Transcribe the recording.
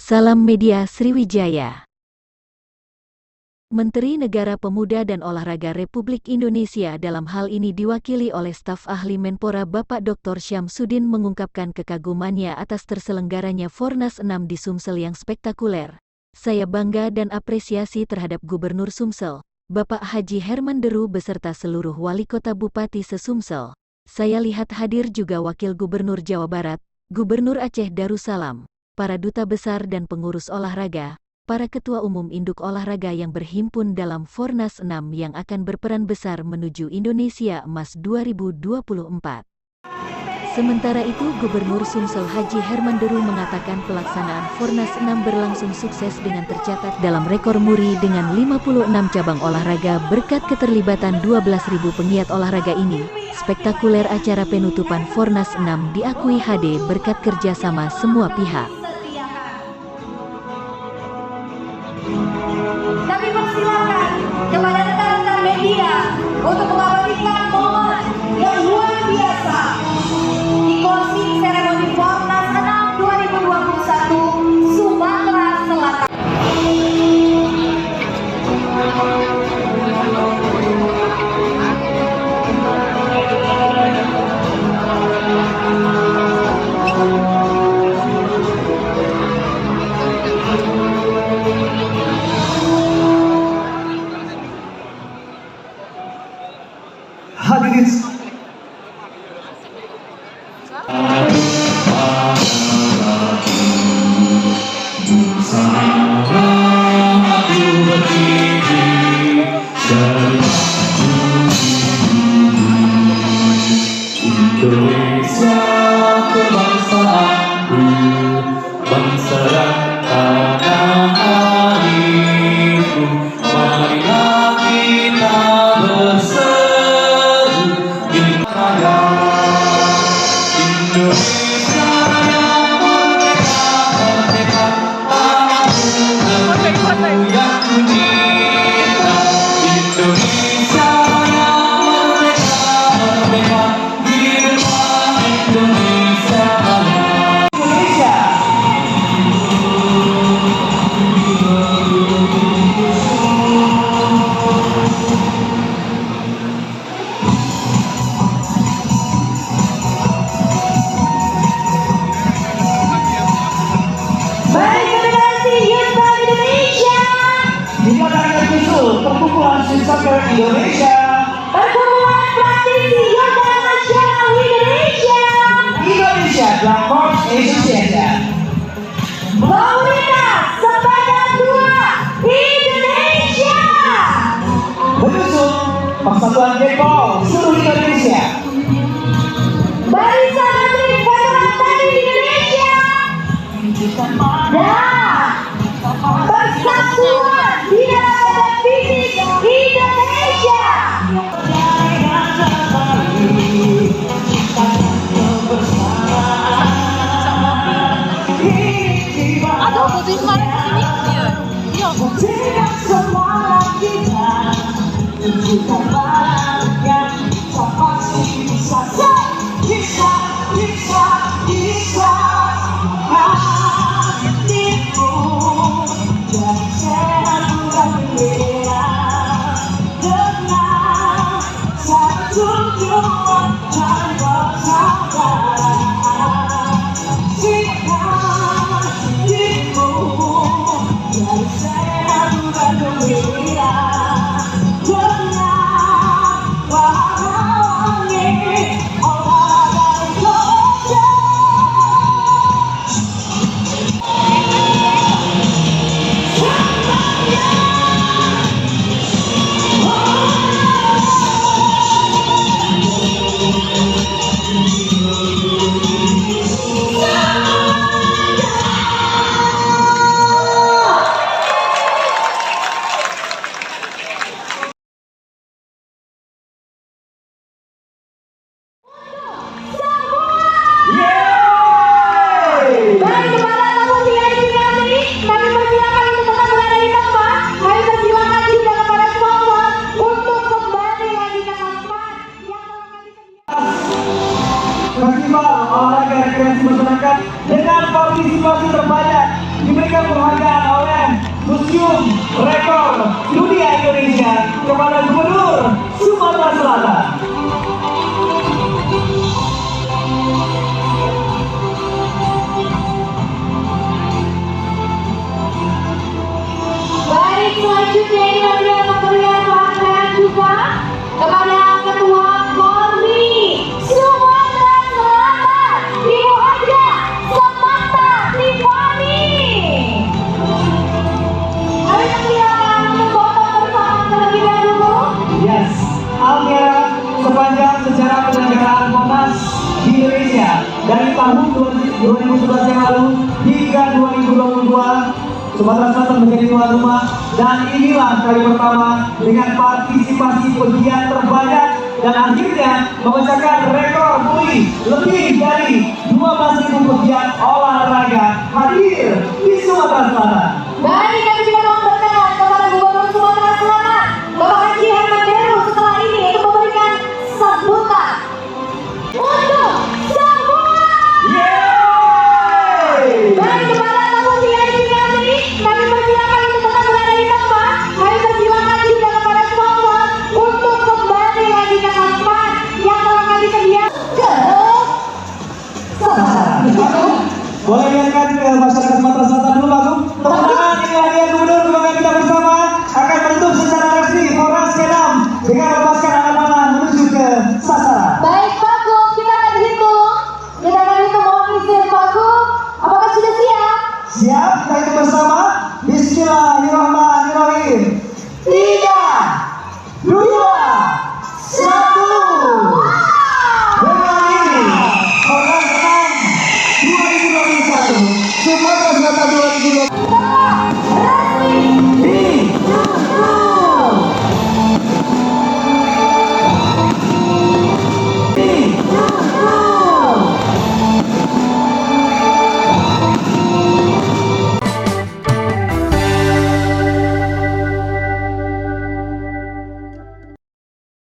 Salam Media Sriwijaya. Menteri Negara Pemuda dan Olahraga Republik Indonesia dalam hal ini diwakili oleh staf ahli Menpora Bapak Dr. Syamsuddin mengungkapkan kekagumannya atas terselenggaranya Fornas 6 di Sumsel yang spektakuler. Saya bangga dan apresiasi terhadap Gubernur Sumsel, Bapak Haji Herman Deru beserta seluruh wali kota Bupati se-Sumsel. Saya lihat hadir juga Wakil Gubernur Jawa Barat, Gubernur Aceh Darussalam, para duta besar dan pengurus olahraga, para ketua umum induk olahraga yang berhimpun dalam Fornas 6 yang akan berperan besar menuju Indonesia Emas 2024. Sementara itu Gubernur Sumsel Haji Herman Deru mengatakan pelaksanaan Fornas 6 berlangsung sukses dengan tercatat dalam rekor muri dengan 56 cabang olahraga berkat keterlibatan 12.000 penggiat olahraga ini. Spektakuler acara penutupan Fornas 6 diakui HD berkat kerjasama semua pihak. Kami persilakan kepada rekan-rekan media untuk mengabadikan momen yang luar biasa di closing seremoni Fornas 6 2021 Sumatera Selatan. Hadirin Indonesia kebangsaanku, bangsa dan tanah airku, marilah kita berseru di raya Indonesia yang merdeka, merdeka, tanahku negeriku yang ku cinta. Indonesia yang merdeka, merdeka, hiduplah Indonesia Raya. Indonesia. Baik Federasi Youth Soccer Indonesia, Dinyatakan muncul perkumpulan Soccer Indonesia, Perkumpulan Praktisi Youth Nasional Indonesia, Indonesia Drag Corps Association, Pemerintah Sepadan 2 Indonesia, menyusul Persatuan Netball seluruh Indonesia, Barisan Atlet Federal Tani Indonesia, dan Persatuan Tidak Ada Fisik Indonesia. Ada putih kemarin kesini? Iya. Iya. Dengan semangat kita, tunjukkan bahagia, tak pasti bisa, bisa, bisa, bisa. Hatimu jadi sehat bukan gembira, dengan satu tujuan dan bersaudara. Sikap hatimu jadi sehat bukan gembira, dengan wangi olahraga Indonesia. Baik kepada tamu VIP kami persilakan untuk tetap berada di tempat. Kami persilakan juga kepada sponsor untuk kembali lagi ke tempat yang telah kami sediakan. Festival Olahraga Rekreasi Masyarakat dengan partisipasi terbanyak diberikan dunia Indonesia kepada Gubernur Sumatera Selatan. Baik, selanjutnya ini adalah pemberian penghargaan juga kepada Ketua Kormi Sumatera Selatan, Ibu Haja Samantha Tiffany. Kami persilakan untuk foto bersama terlebih dahulu. Yes, Almira sepanjang sejarah penyelenggaraan Monas di Indonesia dari tahun 2011 yang lalu hingga 2022, Sumatera Selatan menjadi tuan rumah, dan inilah kali pertama dengan partisipasi pegiat terbanyak dan akhirnya memecahkan rekor muri lebih dari 12.000 pegiat olahraga hadir